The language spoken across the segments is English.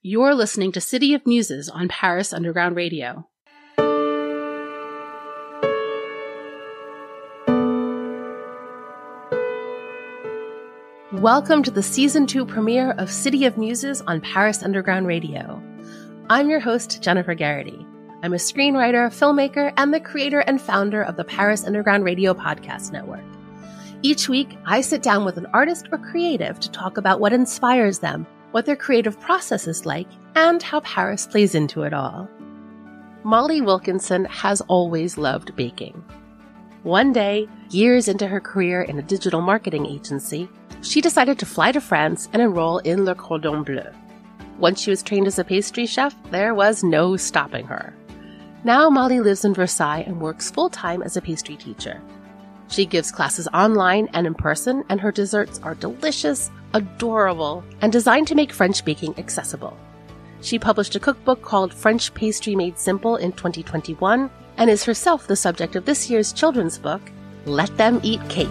You're listening to City of Muses on Paris Underground Radio. Welcome to the Season 2 premiere of City of Muses on Paris Underground Radio. I'm your host, Jennifer Garrity. I'm a screenwriter, filmmaker, and the creator and founder of the Paris Underground Radio podcast network. Each week, I sit down with an artist or creative to talk about what inspires them, what their creative process is like, and how Paris plays into it all. Molly Wilkinson has always loved baking. One day, years into her career in a digital marketing agency, she decided to fly to France and enroll in Le Cordon Bleu. Once she was trained as a pastry chef, there was no stopping her. Now Molly lives in Versailles and works full-time as a pastry teacher. She gives classes online and in person, and her desserts are delicious, adorable, and designed to make French baking accessible. She published a cookbook called French Pastry Made Simple in 2021 and is herself the subject of this year's children's book, Let Them Eat Cake.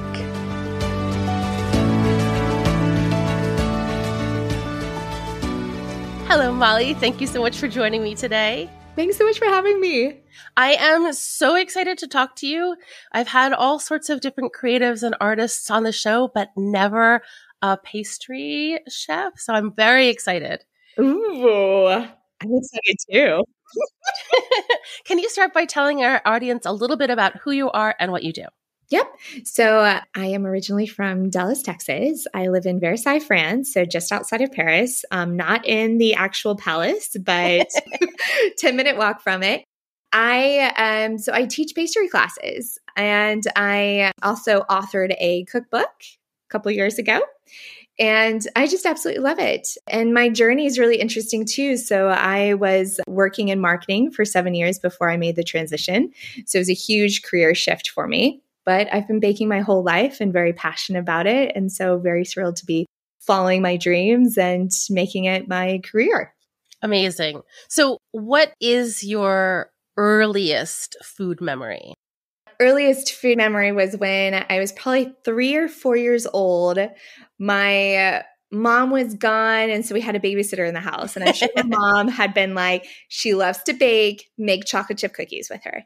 Hello, Molly. Thank you so much for joining me today. Thanks so much for having me. I am so excited to talk to you. I've had all sorts of different creatives and artists on the show, but never a pastry chef. So I'm very excited. Ooh, I'm excited too. Can you start by telling our audience a little bit about who you are and what you do? Yep. So I am originally from Dallas, Texas. I live in Versailles, France, so just outside of Paris. Not in the actual palace, but 10-minute walk from it. I teach pastry classes, and I also authored a cookbook a couple years ago. And I just absolutely love it. And my journey is really interesting too. So I was working in marketing for 7 years before I made the transition. So it was a huge career shift for me. But I've been baking my whole life and very passionate about it. And so very thrilled to be following my dreams and making it my career. Amazing. So what is your earliest food memory? Earliest food memory was when I was probably 3 or 4 years old. My mom was gone, and so we had a babysitter in the house. And I'm sure my mom had been like, she loves to bake, make chocolate chip cookies with her.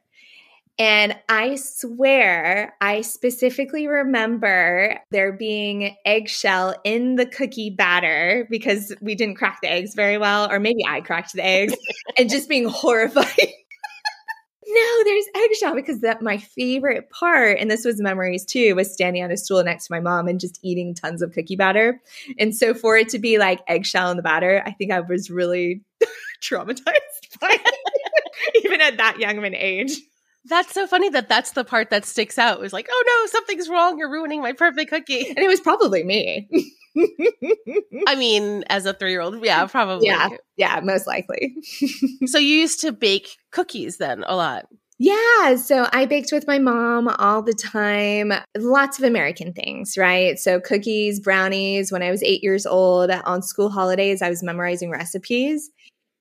And I swear, I specifically remember there being eggshell in the cookie batter because we didn't crack the eggs very well, or maybe I cracked the eggs, and just being horrified. No, there's eggshell, because my favorite part, and this was memories too, was standing on a stool next to my mom and just eating tons of cookie batter. And so for it to be like eggshell in the batter, I think I was really traumatized by it, even at that young of an age. That's so funny that that's the part that sticks out. It was like, oh no, something's wrong. You're ruining my perfect cookie. And it was probably me. I mean, as a 3-year-old, yeah, probably. Yeah, most likely. So you used to bake cookies then a lot? Yeah. So I baked with my mom all the time. Lots of American things, right? So cookies, brownies. When I was 8 years old on school holidays, I was memorizing recipes.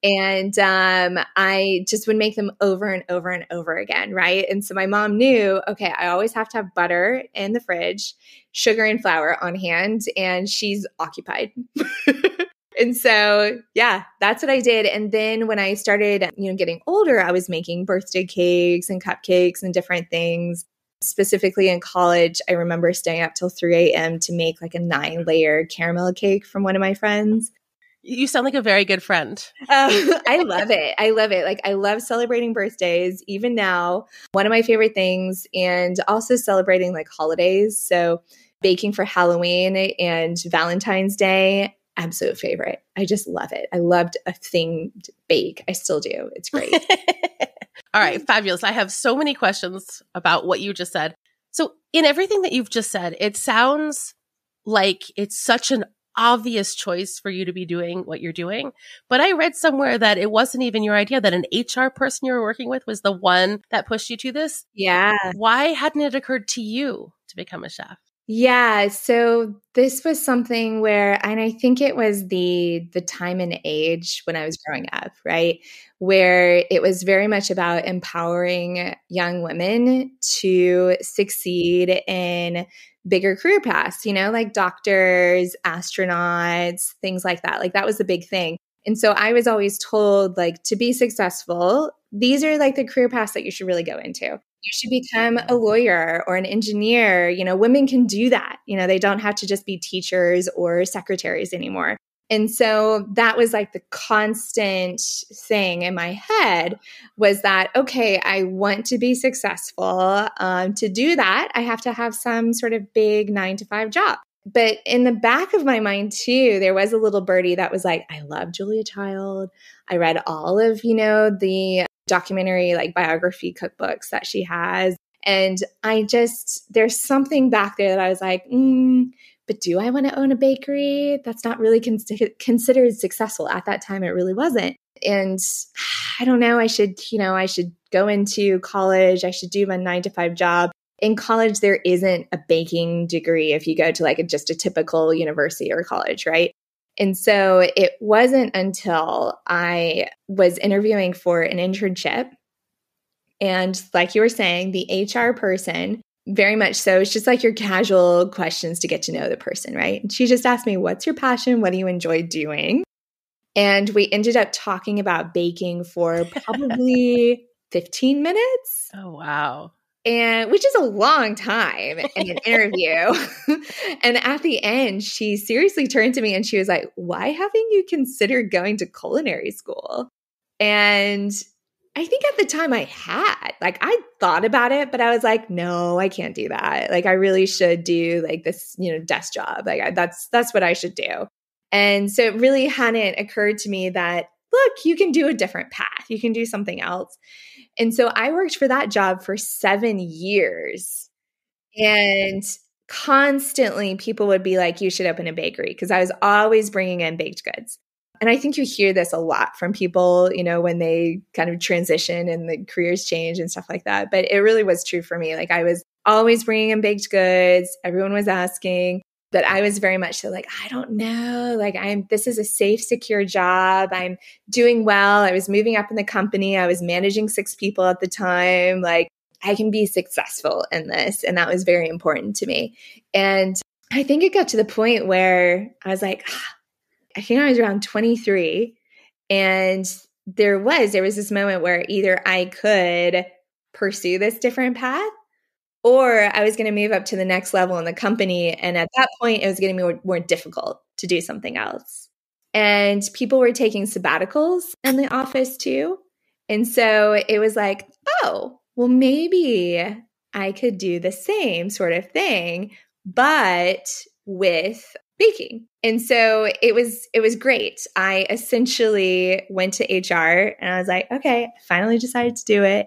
And I just would make them over and over and over again, right? And so my mom knew, okay, I always have to have butter in the fridge, sugar and flour on hand, and she's occupied. And so, yeah, that's what I did. And then when I started, getting older, I was making birthday cakes and cupcakes and different things. Specifically in college, I remember staying up till 3 a.m. to make like a 9-layer caramel cake from one of my friends. You sound like a very good friend. I love it. I love it. Like, I love celebrating birthdays, even now. One of my favorite things, and also celebrating like holidays. So baking for Halloween and Valentine's Day, absolute favorite. I just love it. I loved a themed bake. I still do. It's great. All right. Fabulous. I have so many questions about what you just said. So in everything that you've just said, it sounds like it's such an obvious choice for you to be doing what you're doing. But I read somewhere that it wasn't even your idea, that an HR person you were working with was the one that pushed you to this. Yeah. Why hadn't it occurred to you to become a chef? Yeah. So this was something where, and I think it was the time and age when I was growing up, right? Where it was very much about empowering young women to succeed in bigger career paths, like doctors, astronauts, things like that. Like that was the big thing. And so I was always told, like, to be successful, these are like the career paths that you should really go into. You should become a lawyer or an engineer. You know, women can do that. You know, they don't have to just be teachers or secretaries anymore. And so that was like the constant thing in my head was that, okay, I want to be successful. To do that, I have to have some sort of big 9-to-5 job. But in the back of my mind too, there was a little birdie that was like, I love Julia Child. I read all of, you know, the documentary, like biography cookbooks that she has. And there's something back there that I was like, but do I want to own a bakery? That's not really considered successful. At that time, it really wasn't. And I don't know, I should go into college. I should do my 9-to-5 job. In college, there isn't a baking degree if you go to like just a typical university or college, right? And so it wasn't until I was interviewing for an internship. And like you were saying, the HR person, very much so, it's just like your casual questions to get to know the person, right? And she just asked me, what's your passion? What do you enjoy doing? And we ended up talking about baking for probably 15 minutes. Oh, wow. And which is a long time in an interview. And at the end, she seriously turned to me and she was like, why haven't you considered going to culinary school? And I think at the time I thought about it, but I was like, no, I can't do that. Like, I really should do like this, you know, desk job. Like that's what I should do. And so it really hadn't occurred to me that, look, you can do a different path. You can do something else. And so I worked for that job for 7 years. And constantly people would be like, you should open a bakery, because I was always bringing in baked goods. And I think you hear this a lot from people, you know, when they kind of transition and the careers change and stuff like that. But it really was true for me. Like, I was always bringing in baked goods. Everyone was asking. But I was very much so like, I don't know, like this is a safe, secure job. I'm doing well. I was moving up in the company. I was managing 6 people at the time. Like, I can be successful in this. And that was very important to me. And I think it got to the point where I was like, I think I was around 23. And there was this moment where either I could pursue this different path, or I was going to move up to the next level in the company. And at that point, it was going to be more difficult to do something else. And people were taking sabbaticals in the office too. And so it was like, oh, well, maybe I could do the same sort of thing, but with baking. And so it was great. I essentially went to HR and I was like, okay, I finally decided to do it.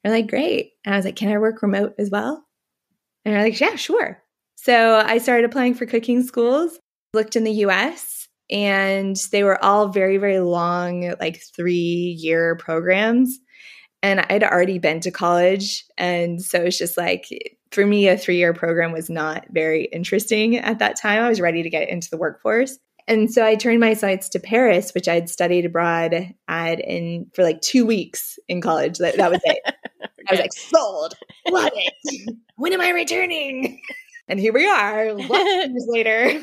They're like, great. And I was like, can I work remote as well? And they're like, yeah, sure. So I started applying for cooking schools, looked in the US, and they were all very, very long, like 3-year programs. And I'd already been to college. And so it's just like, for me, a 3-year program was not very interesting at that time. I was ready to get into the workforce. And so I turned my sights to Paris, which I'd studied abroad for like 2 weeks in college. That was it. I was like, sold, love it. When am I returning? And here we are, lots of years later.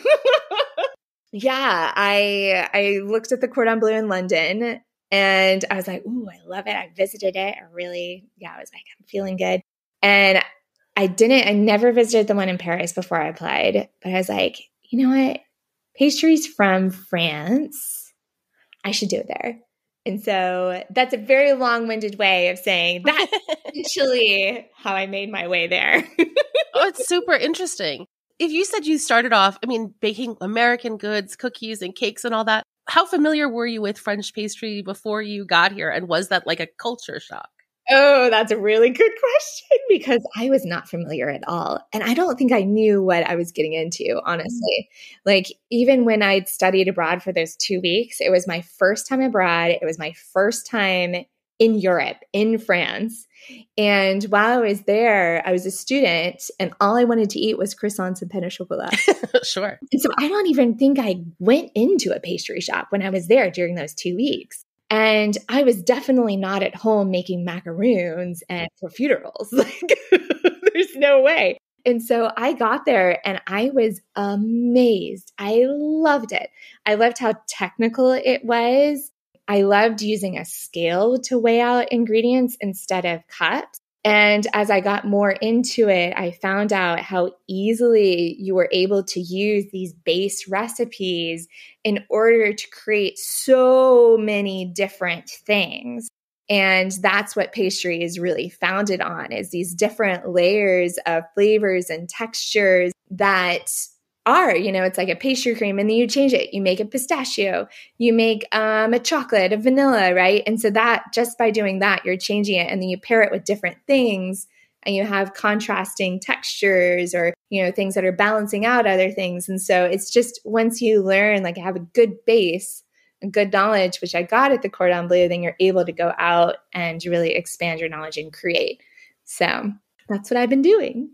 Yeah, I looked at the Cordon Bleu in London and I was like, ooh, I love it. I visited it. I was like, I'm feeling good. And I never visited the one in Paris before I applied, but I was like, you know what? Pastries from France. I should do it there. And so that's a very long-winded way of saying that's essentially how I made my way there. Oh, it's super interesting. If you said you started off, baking American goods, cookies and cakes and all that, how familiar were you with French pastry before you got here? And was that like a culture shock? Oh, that's a really good question, because I was not familiar at all. And I don't think I knew what I was getting into, honestly. Like, even when I'd studied abroad for those 2 weeks, it was my first time abroad. It was my first time in Europe, in France. And while I was there, I was a student and all I wanted to eat was croissants and pain au chocolat. Sure. And so I don't even think I went into a pastry shop when I was there during those 2 weeks. And I was definitely not at home making macaroons and profiteroles. Like, there's no way. And so I got there and I was amazed. I loved it. I loved how technical it was. I loved using a scale to weigh out ingredients instead of cups. And as I got more into it, I found out how easily you were able to use these base recipes in order to create so many different things. And that's what pastry is really founded on, is these different layers of flavors and textures that are, it's like a pastry cream and then you change it. You make a pistachio, you make a chocolate, a vanilla, right? And so that just by doing that, you're changing it and then you pair it with different things and you have contrasting textures or, things that are balancing out other things. And so it's just once you learn, like have a good base, a good knowledge, which I got at the Cordon Bleu, then you're able to go out and really expand your knowledge and create. So that's what I've been doing.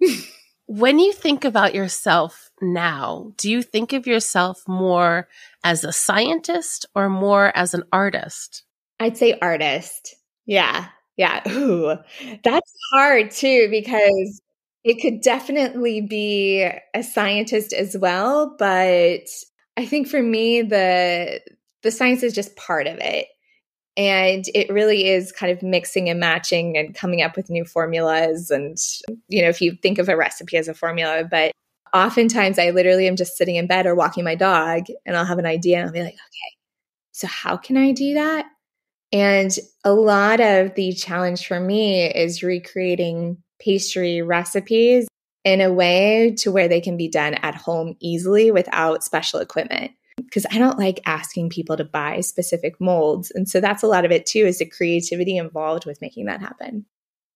When you think about yourself now, do you think of yourself more as a scientist or more as an artist? I'd say artist. Yeah. Ooh, that's hard too, because it could definitely be a scientist as well. But I think for me, the science is just part of it. And it really is kind of mixing and matching and coming up with new formulas. And, if you think of a recipe as a formula, but oftentimes I literally am just sitting in bed or walking my dog and I'll have an idea and I'll be like, okay, so how can I do that? And a lot of the challenge for me is recreating pastry recipes in a way to where they can be done at home easily without special equipment. Because I don't like asking people to buy specific molds. And so that's a lot of it too, is the creativity involved with making that happen.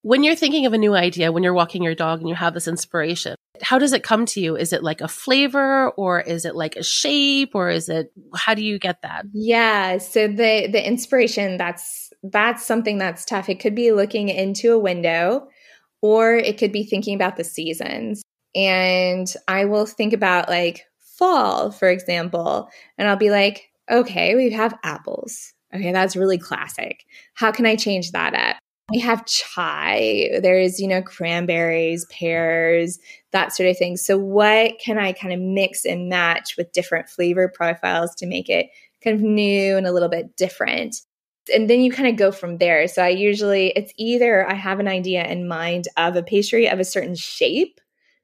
When you're thinking of a new idea, when you're walking your dog and you have this inspiration, how does it come to you? Is it like a flavor or is it like a shape or how do you get that? Yeah. So the inspiration, that's something that's tough. It could be looking into a window or it could be thinking about the seasons. And I will think about like fall, for example, and I'll be like, okay, we have apples. Okay, that's really classic. How can I change that up? We have chai. There's, cranberries, pears, that sort of thing. So what can I kind of mix and match with different flavor profiles to make it kind of new and a little bit different? And then you kind of go from there. So it's either I have an idea in mind of a pastry of a certain shape.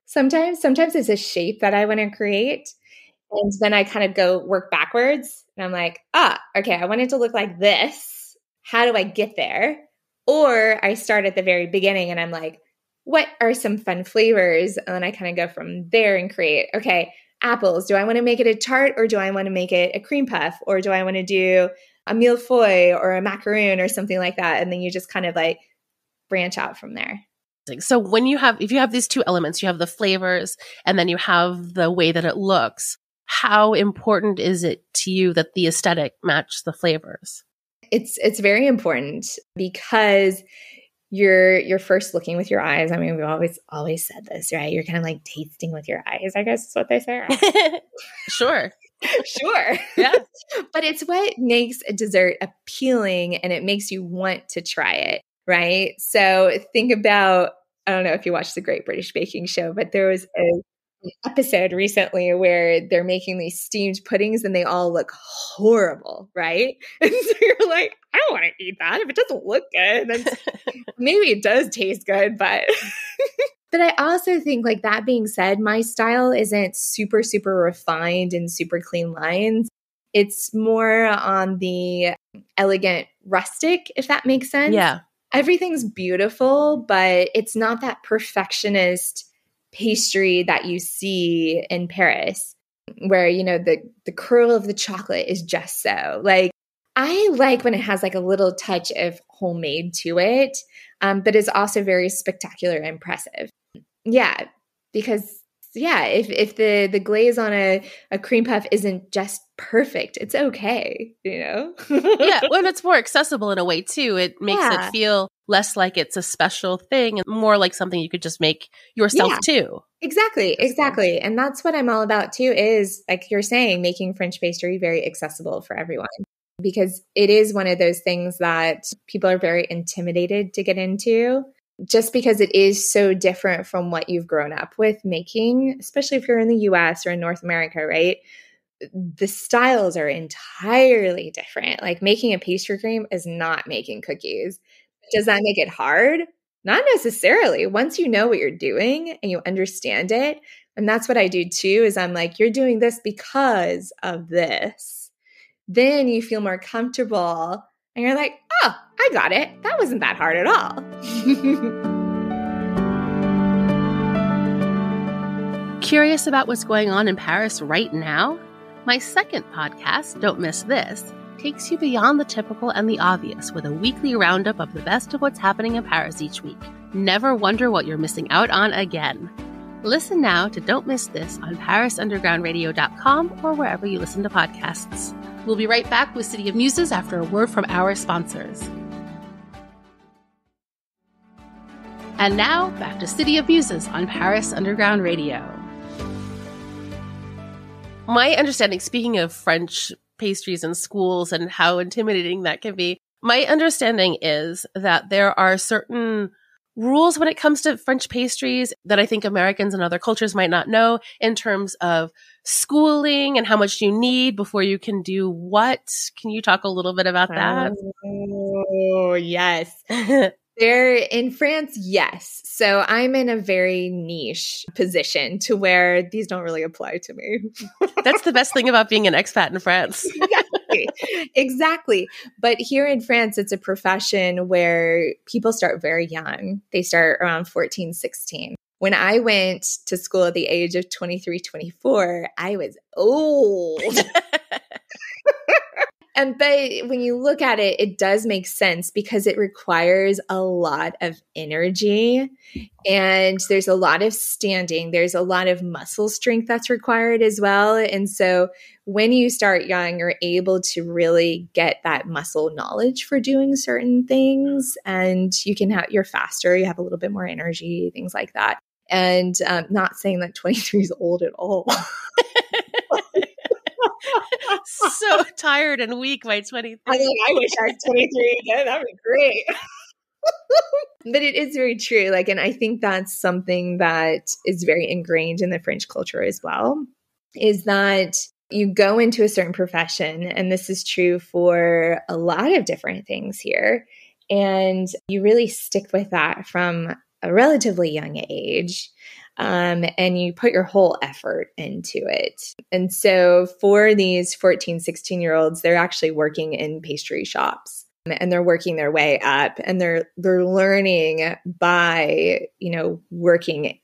Sometimes it's a shape that I want to create. And then I kind of work backwards and I'm like, okay, I want it to look like this. How do I get there? Or I start at the very beginning and I'm like, what are some fun flavors? And then I kind of go from there and create, okay, apples. Do I want to make it a tart or do I want to make it a cream puff? Or do I want to do a millefeuille or a macaroon or something like that? And then you just kind of like branch out from there. So if you have these two elements, you have the flavors and then you have the way that it looks, how important is it to you that the aesthetic match the flavors? It's very important because you're first looking with your eyes. I mean, we've always said this, right? You're kind of like tasting with your eyes, I guess is what they say. Right? Sure. Sure. Yeah. But it's what makes a dessert appealing and it makes you want to try it, right? So think about, I don't know if you watched the Great British Baking Show, but there was an episode recently where they're making these steamed puddings and they all look horrible, right? And so you're like, I don't want to eat that if it doesn't look good. Then maybe it does taste good, but but I also think, like, that being said, my style isn't super, super refined and super clean lines. It's more on the elegant rustic, if that makes sense. Yeah. Everything's beautiful, but it's not that perfectionist pastry that you see in Paris where, the curl of the chocolate is just so. Like, I like when it has like a little touch of homemade to it, but is also very spectacular and impressive. Yeah, because if the glaze on a cream puff isn't just perfect, it's okay, Yeah, when it's more accessible in a way too, it makes it feel less like it's a special thing and more like something you could just make yourself too. Exactly. And that's what I'm all about too, is like you're saying, making French pastry very accessible for everyone. Because it is one of those things that people are very intimidated to get into. just because it is so different from what you've grown up with making, especially if you're in the US or in North America, right? The styles are entirely different. Like making a pastry cream is not making cookies. Does that make it hard? Not necessarily. Once you know what you're doing and you understand it, and that's what I do too, is I'm like, you're doing this because of this. Then you feel more comfortable and you're like, oh, I got it. That wasn't that hard at all. Curious about what's going on in Paris right now? My second podcast, Don't Miss This, takes you beyond the typical and the obvious with a weekly roundup of the best of what's happening in Paris each week. Never wonder what you're missing out on again. Listen now to Don't Miss This on parisundergroundradio.com or wherever you listen to podcasts. We'll be right back with City of Muses after a word from our sponsors. And now, back to City of Muses on Paris Underground Radio. My understanding, speaking of French pastries in schools and how intimidating that can be, my understanding is that there are certain rules when it comes to French pastries that I think Americans and other cultures might not know in terms of schooling and how much you need before you can do what. Can you talk a little bit about that? Oh, yes. There in France, yes. So I'm in a very niche position to where these don't really apply to me. That's the best thing about being an expat in France. Exactly. But here in France, it's a profession where people start very young. They start around 14, 16. When I went to school at the age of 23, 24, I was old. But when you look at it, it does make sense because it requires a lot of energy and there's a lot of standing. There's a lot of muscle strength that's required as well. And so when you start young, you're able to really get that muscle knowledge for doing certain things and you're faster, you have a little bit more energy, things like that. And not saying that 23 is old at all. So tired and weak by 23. I wish I was 23 again. That'd be great. But it is very true. And I think that's something that is very ingrained in the French culture as well, is that you go into a certain profession, and this is true for a lot of different things here, and you really stick with that from a relatively young age. And you put your whole effort into it. And so for these 14, 16-year-olds, they're actually working in pastry shops and they're working their way up and they're learning by, working,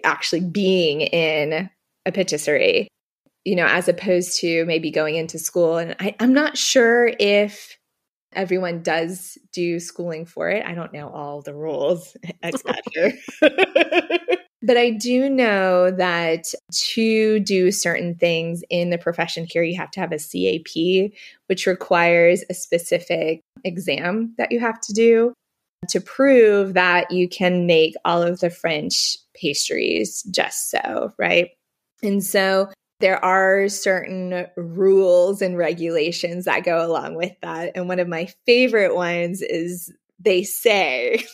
actually being in a patisserie, as opposed to maybe going into school. And I'm not sure if everyone does do schooling for it. I don't know all the rules, expat here. But I do know that to do certain things in the profession here, you have to have a CAP, which requires a specific exam that you have to do to prove that you can make all of the French pastries just so, right? And so there are certain rules and regulations that go along with that. And one of my favorite ones is they say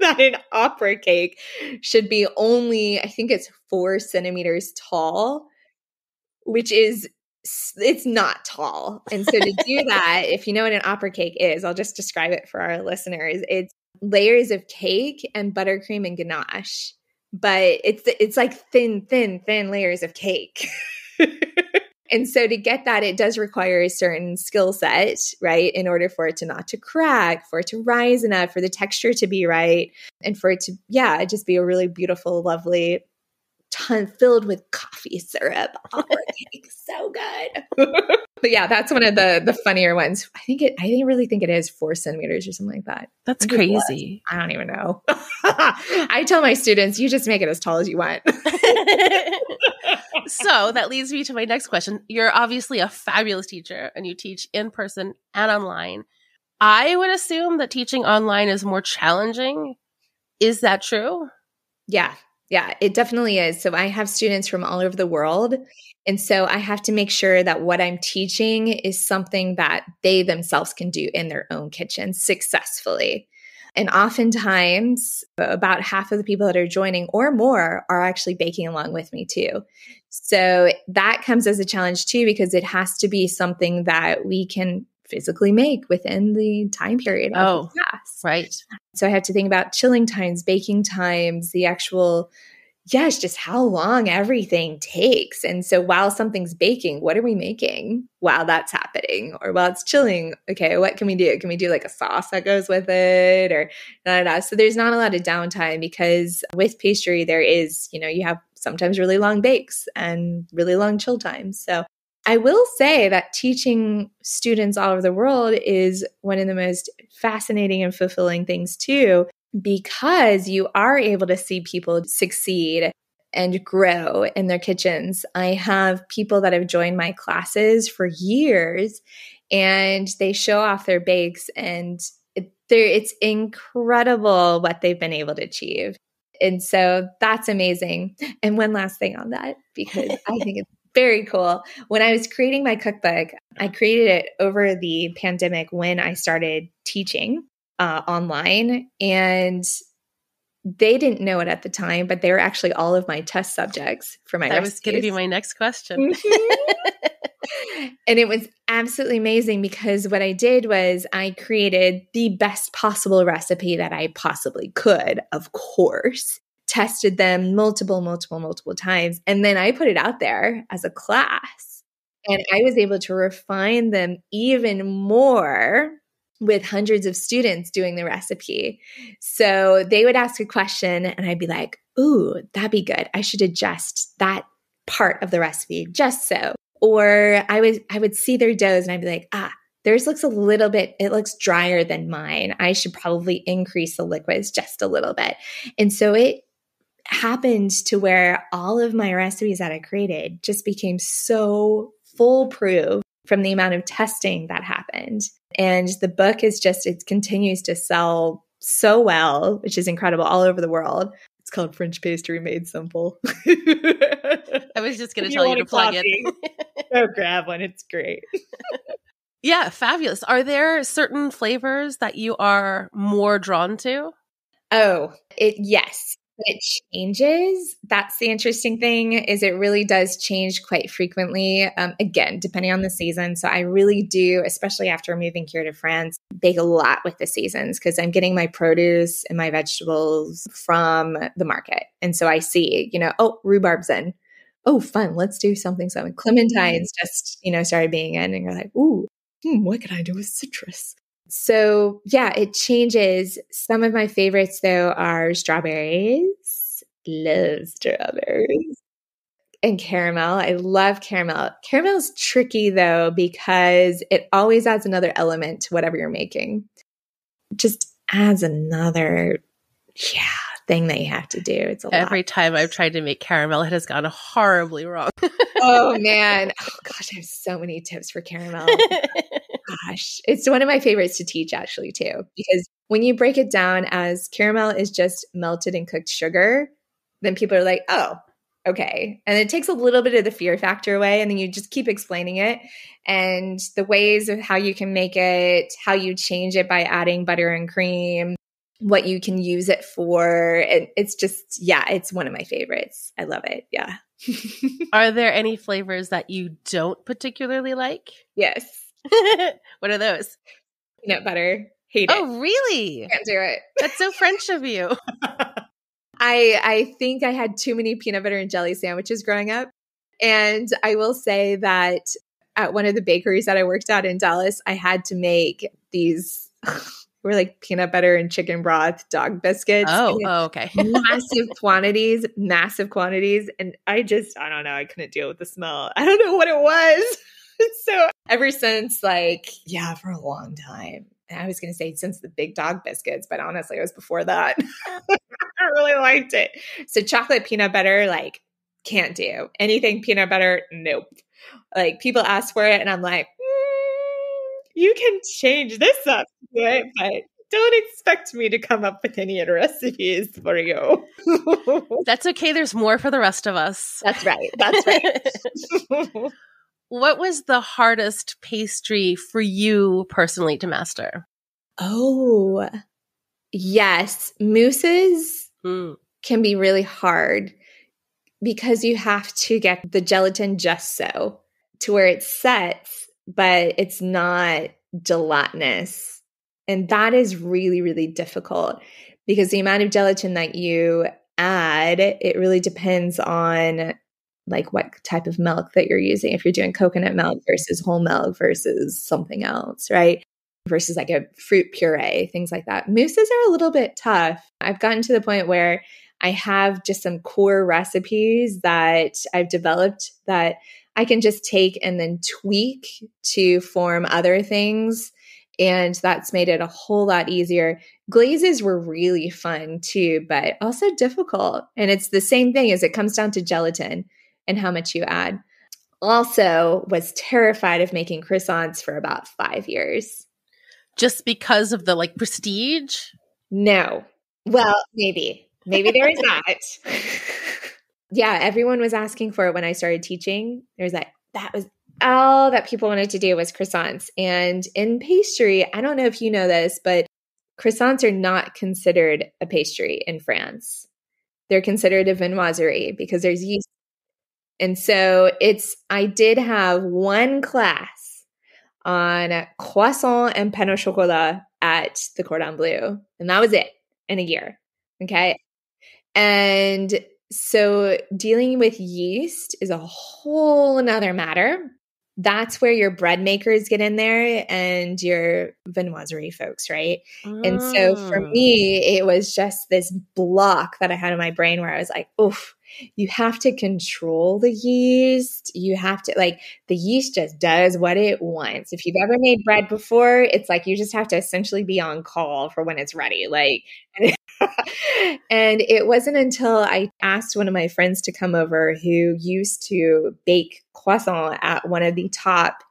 that an opera cake should be only, I think it's 4 centimeters tall, which is, it's not tall. And so to do that, if you know what an opera cake is, I'll just describe it for our listeners. It's layers of cake and buttercream and ganache, but it's like thin layers of cake. And so to get that, it does require a certain skill set, right? In order for it to not to crack, for it to rise enough, for the texture to be right, and for it to, just be a really beautiful, lovely, filled with coffee syrup. Opera cake, so good. But that's one of the funnier ones. I really think it is 4 centimeters or something like that. That's crazy. I don't even know. I tell my students, you just make it as tall as you want. So that leads me to my next question. You're obviously a fabulous teacher and you teach in person and online. I would assume that teaching online is more challenging. Is that true? Yeah, it definitely is. So I have students from all over the world. And so I have to make sure that what I'm teaching is something that they themselves can do in their own kitchen successfully. And oftentimes, about half of the people that are joining or more are actually baking along with me too. So that comes as a challenge too, because it has to be something that we can physically make within the time period of the class. Right. So I have to think about chilling times, baking times, the actual, it's just how long everything takes. And so while something's baking, what are we making while that's happening? Or while it's chilling, okay, what can we do? Can we do like a sauce that goes with it? Or So there's not a lot of downtime, because with pastry, there is, you have sometimes really long bakes and really long chill times. So I will say that teaching students all over the world is one of the most fascinating and fulfilling things too, because you are able to see people succeed and grow in their kitchens. I have people that have joined my classes for years, and they show off their bakes, and it's incredible what they've been able to achieve. And so that's amazing. And one last thing on that, because I think it's very cool. When I was creating my cookbook, I created it over the pandemic when I started teaching online, and they didn't know it at the time, but they were actually all of my test subjects for my recipes. That was going to be my next question. And it was absolutely amazing, because what I did was I created the best possible recipe that I possibly could, of course, tested them multiple times. And then I put it out there as a class, and I was able to refine them even more with hundreds of students doing the recipe. So they would ask a question and I'd be like, ooh, that'd be good. I should adjust that part of the recipe just so. Or I would see their doughs and I'd be like, theirs looks it looks drier than mine. I should probably increase the liquids just a little bit. And so it happened to where all of my recipes that I created just became so foolproof from the amount of testing that happened. And the book it continues to sell so well, which is incredible, all over the world. It's called French Pastry Made Simple. I was just going to tell you to plug it. Go grab one. It's great. Yeah, fabulous. Are there certain flavors that you are more drawn to? Oh, yes. It changes. That's the interesting thing, is it really does change quite frequently. Again, depending on the season. So I really do, especially after moving here to France, bake a lot with the seasons, because I'm getting my produce and my vegetables from the market. And so I see, rhubarb's in. Oh, fun. Let's do something. Clementines just, started being in, and you're like, ooh, what can I do with citrus? So yeah, it changes. Some of my favorites though are strawberries. Love strawberries. And caramel. I love caramel. Caramel is tricky though, because it always adds another element to whatever you're making. Just adds another, thing that you have to do. It's Every time I've tried to make caramel, it has gone horribly wrong. Oh man. Oh gosh, I have so many tips for caramel. Gosh, it's one of my favorites to teach actually too, because when you break it down as caramel is just melted and cooked sugar, then people are like, oh, okay. And it takes a little bit of the fear factor away, and then you just keep explaining it and the ways of how you can make it, how you change it by adding butter and cream, what you can use it for. And it's just, it's one of my favorites. I love it. Yeah. Are there any flavors that you don't particularly like? Yes. What are those? Peanut butter. Hate it. Oh, really? Can't do it. That's so French of you. I think I had too many peanut butter and jelly sandwiches growing up. And I will say that at one of the bakeries that I worked at in Dallas, I had to make these were like peanut butter and chicken broth dog biscuits. Oh, okay. massive quantities. And I don't know. I couldn't deal with the smell. I don't know what it was. So ever since for a long time, and I was going to say since the big dog biscuits, but honestly, it was before that. I really liked it. So chocolate peanut butter, can't do. Anything peanut butter, nope. People ask for it and I'm like, you can change this up, right? But don't expect me to come up with any recipes for you. That's okay. There's more for the rest of us. That's right. What was the hardest pastry for you personally to master? Oh, Yes, mousses can be really hard because you have to get the gelatin just so to where it sets, but it's not gelatinous. And that is really, really difficult because the amount of gelatin that you add, it really depends on like what type of milk that you're using. If you're doing coconut milk versus whole milk versus something else, right? Versus like a fruit puree, things like that. Mousses are a little bit tough. I've gotten to the point where I have just some core recipes that I've developed that I can just take and then tweak to form other things. And that's made it a whole lot easier. Glazes were really fun too, but also difficult. And it's the same thing as it comes down to gelatin and how much you add. Also was terrified of making croissants for about 5 years. Just because of the like prestige? No. Well, maybe there is that. Yeah, everyone was asking for it when I started teaching. There was that was all that people wanted to do was croissants. And in pastry, I don't know if you know this, but croissants are not considered a pastry in France. They're considered a viennoiserie because there's yeast. And so I did have one class on croissant and pain au chocolat at the Cordon Bleu. And that was it in a year. Okay. And so dealing with yeast is a whole nother matter. That's where your bread makers get in there and your viennoiserie folks, right? And so for me, it was just this block that I had in my brain where I was like, oof, you have to control the yeast. You have to the yeast just does what it wants. If you've ever made bread before, it's like you just have to essentially be on call for when it's ready. And it wasn't until I asked one of my friends to come over who used to bake croissant at one of the top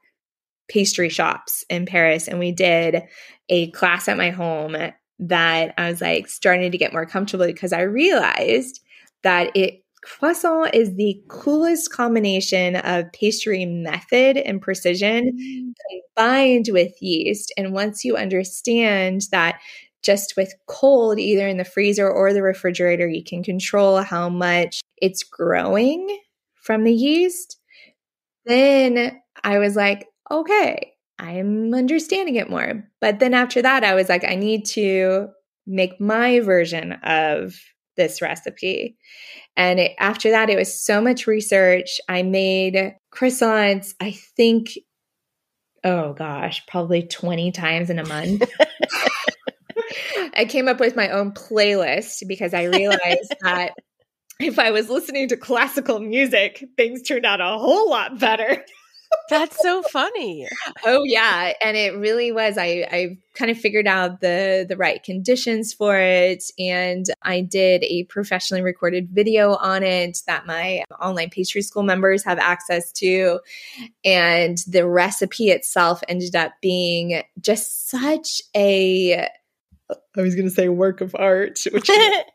pastry shops in Paris. And we did a class at my home that I was starting to get more comfortable because I realized that croissant is the coolest combination of pastry method and precision combined with yeast. And once you understand that just with cold, either in the freezer or the refrigerator, you can control how much it's growing from the yeast, then I was like, okay, I'm understanding it more. But then after that, I was like, I need to make my version of this recipe. And after that, it was so much research. I made croissants, I think, probably 20 times in a month. I came up with my own playlist because I realized that if I was listening to classical music, things turned out a whole lot better. That's so funny. Oh, yeah. And it really was. I kind of figured out the right conditions for it. And I did a professionally recorded video on it that my online pastry school members have access to. And the recipe itself ended up being just such I was going to say work of art, which it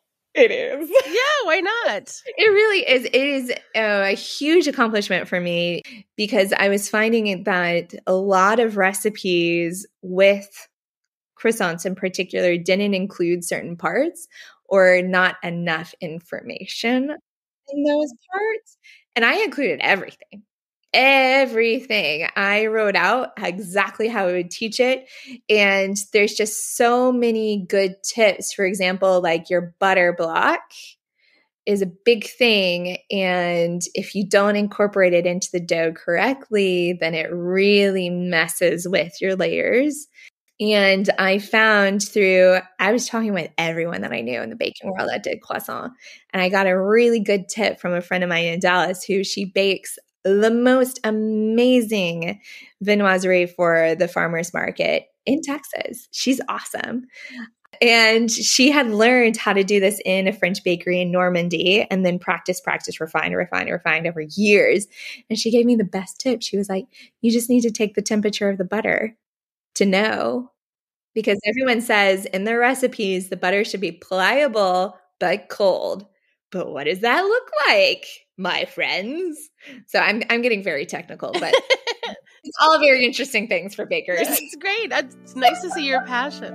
is. Yeah, why not? It really is. It is a huge accomplishment for me because I was finding that a lot of recipes with croissants in particular didn't include certain parts or not enough information in those parts. And I included everything. I wrote out exactly how I would teach it. And there's just so many good tips. For example, like your butter block is a big thing. And if you don't incorporate it into the dough correctly, then it really messes with your layers. And I found I was talking with everyone that I knew in the baking world that did croissant. And I got a really good tip from a friend of mine in Dallas who she bakes the most amazing viennoiserie for the farmer's market in Texas. She's awesome. And she had learned how to do this in a French bakery in Normandy and then practice, refine over years. And she gave me the best tip. She was like, you just need to take the temperature of the butter to know. Because everyone says in their recipes, the butter should be pliable but cold. But what does that look like, my friends? So I'm getting very technical, but it's all very interesting things for bakers. It's great. It's nice to see your passion.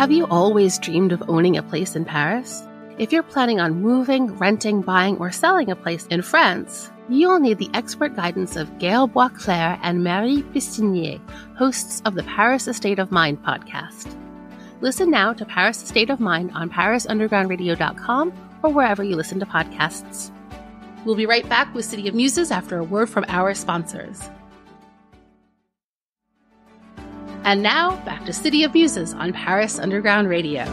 Have you always dreamed of owning a place in Paris? If you're planning on moving, renting, buying, or selling a place in France, you'll need the expert guidance of Gail Boisclair and Marie Pistinier, hosts of the Paris Estate of Mind podcast. Listen now to Paris Estate of Mind on parisundergroundradio.com or wherever you listen to podcasts. We'll be right back with City of Muses after a word from our sponsors. And now, back to City of Muses on Paris Underground Radio.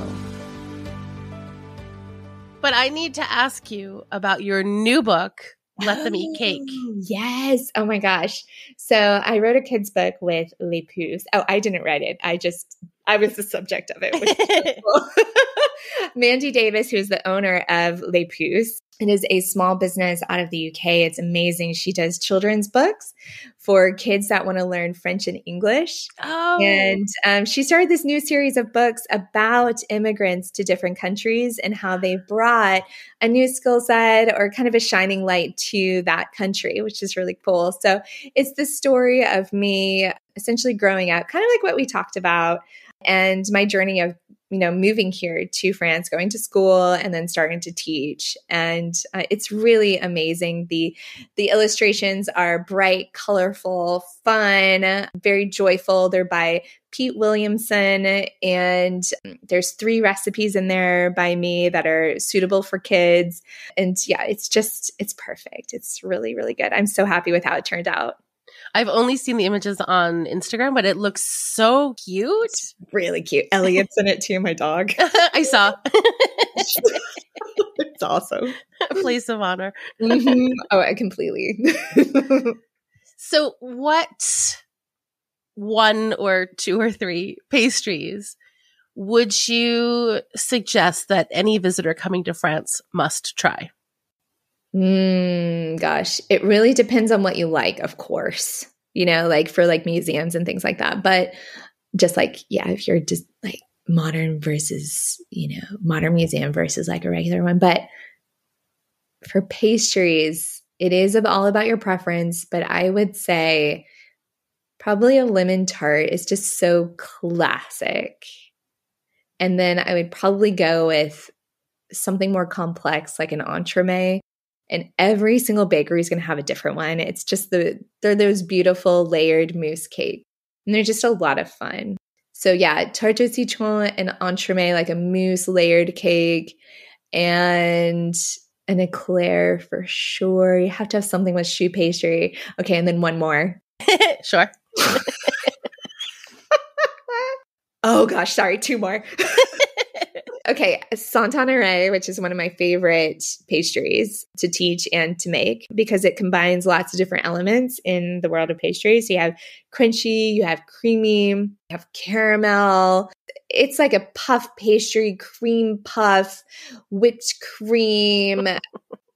But I need to ask you about your new book, Let Them Eat Cake. Yes. Oh my gosh. So I wrote a kid's book with Les Puces. Oh, I didn't write it. I was the subject of it, which is so cool. Mandy Davis, who's the owner of Les Puces, it is a small business out of the UK. It's amazing. She does children's books for kids that want to learn French and English. Oh. And she started this new series of books about immigrants to different countries and how they brought a new skill set or kind of a shining light to that country, which is really cool. So it's the story of me essentially growing up, kind of like what we talked about, and my journey of moving here to France, going to school, and then starting to teach. And it's really amazing. The illustrations are bright, colorful, fun, very joyful. They're by Pete Williamson, and there's 3 recipes in there by me that are suitable for kids. And yeah, it's perfect. It's really, really good. I'm so happy with how it turned out. I've only seen the images on Instagram, but it looks so cute. It's really cute. Elliot's in it too, my dog. I saw. It's awesome. A place of honor. Mm-hmm. Oh, completely. So what 1 or 2 or 3 pastries would you suggest that any visitor coming to France must try? Gosh, it really depends on what you like, of course, like for like museums and things like that. But just like, yeah, if you're just like modern versus, modern museum versus like a regular one. But for pastries, it is all about your preference. But I would say probably a lemon tart is just so classic. And then I would probably go with something more complex, like an entremet. And every single bakery is going to have a different one. It's just they're those beautiful layered mousse cake. And they're just a lot of fun. So yeah, tarte au citron and entremet, like a mousse layered cake, and an eclair for sure. You have to have something with choux pastry. Okay, and then one more. Sure. Oh gosh, sorry, 2 more. Okay, Saint-Honoré, which is one of my favorite pastries to teach and to make because it combines lots of different elements in the world of pastries. So you have crunchy, you have creamy, you have caramel. It's like a puff pastry, cream puff, whipped cream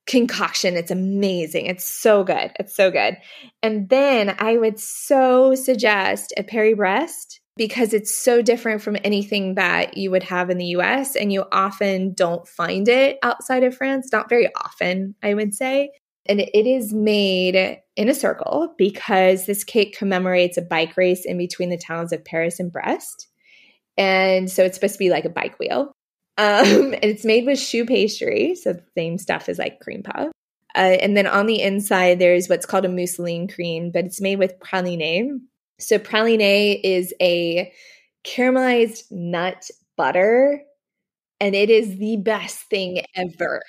concoction. It's amazing. It's so good. It's so good. And then I would so suggest a Paris-Brest, because it's so different from anything that you would have in the US, and you often don't find it outside of France. Not very often, I would say. And it is made in a circle because this cake commemorates a bike race in between the towns of Paris and Brest. And so it's supposed to be like a bike wheel. And it's made with choux pastry. So the same stuff as like cream puff. And then on the inside, there's what's called a mousseline cream, but it's made with praline. So praline is a caramelized nut butter, and it is the best thing ever.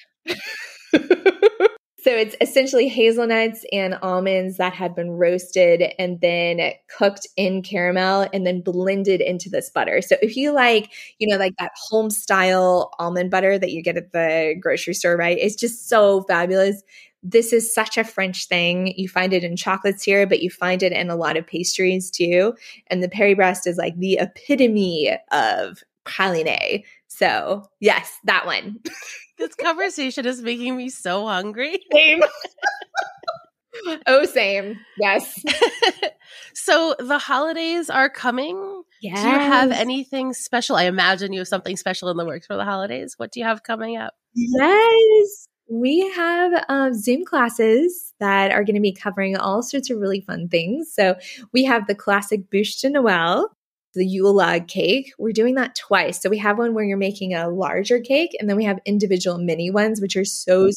So it's essentially hazelnuts and almonds that have been roasted and then cooked in caramel and then blended into this butter. So if you like, like that home style almond butter that you get at the grocery store, right? It's just so fabulous. This is such a French thing. You find it in chocolates here, but you find it in a lot of pastries too. And the Paris-Brest is like the epitome of praline. So yes, that one. This conversation is making me so hungry. Same. Oh, same. Yes. So the holidays are coming. Yes. Do you have anything special? I imagine you have something special in the works for the holidays. What do you have coming up? Yes. We have Zoom classes that are going to be covering all sorts of really fun things. So we have the classic Bûche de Noël, the Yule log cake. We're doing that twice. So we have one where you're making a larger cake, and then we have individual mini ones, which are so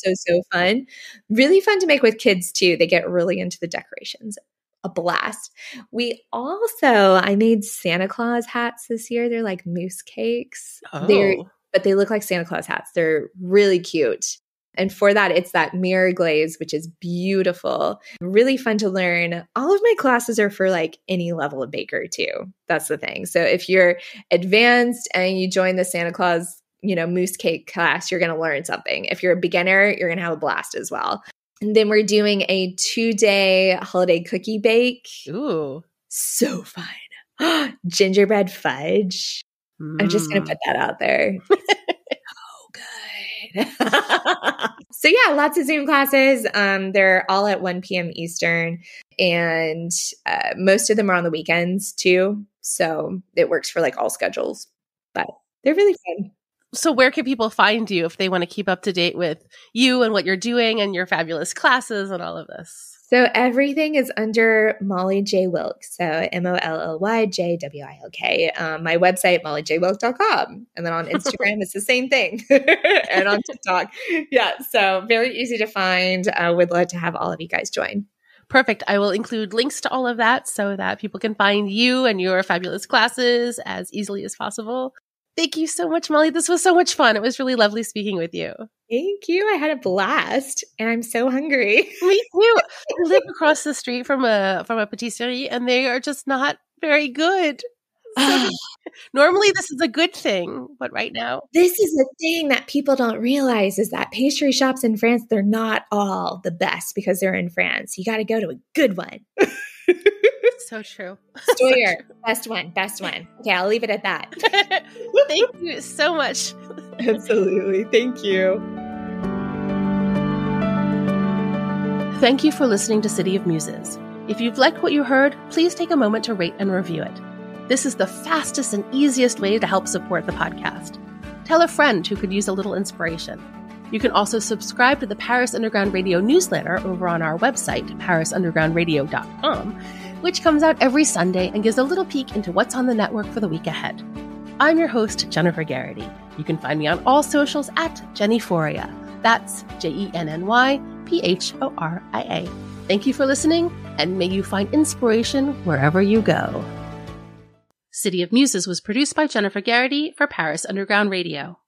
fun. Really fun to make with kids too. They get really into the decorations. A blast. I made Santa Claus hats this year. They're like mousse cakes. But they look like Santa Claus hats. They're really cute. And for that, it's that mirror glaze, which is beautiful. Really fun to learn. All of my classes are for like any level of baker too. That's the thing. So if you're advanced and you join the Santa Claus, mousse cake class, you're going to learn something. If you're a beginner, you're going to have a blast as well. And then we're doing a 2-day holiday cookie bake. Ooh. So fun. Gingerbread fudge. I'm just going to put that out there. Good. So yeah, lots of Zoom classes. They're all at 1 p.m. Eastern, and most of them are on the weekends too. So it works for like all schedules, but they're really fun. So where can people find you if they want to keep up to date with you and what you're doing and your fabulous classes and all of this? So everything is under Molly J. Wilk. So MOLLYJWILK. My website, mollyjwilk.com. And then on Instagram, it's the same thing. And on TikTok. Yeah. So very easy to find. Would love to have all of you guys join. Perfect. I will include links to all of that so that people can find you and your fabulous classes as easily as possible. Thank you so much, Molly. This was so much fun. It was really lovely speaking with you. Thank you. I had a blast, and I'm so hungry. Me too. I live across the street from a patisserie, and they are just not very good. So normally, this is a good thing, but right now, this is the thing that people don't realize is that pastry shops in France, they're not all the best because they're in France. You got to go to a good one. So true. Stoyer, best one. Okay, I'll leave it at that. Thank you so much. Absolutely. Thank you. Thank you for listening to City of Muses. If you've liked what you heard, please take a moment to rate and review it. This is the fastest and easiest way to help support the podcast. Tell a friend who could use a little inspiration. You can also subscribe to the Paris Underground Radio newsletter over on our website, parisundergroundradio.com, which comes out every Sunday and gives a little peek into what's on the network for the week ahead. I'm your host, Jennifer Garrity. You can find me on all socials at Jennyphoria. That's JennyPhoria. Thank you for listening, and may you find inspiration wherever you go. City of Muses was produced by Jennifer Garrity for Paris Underground Radio.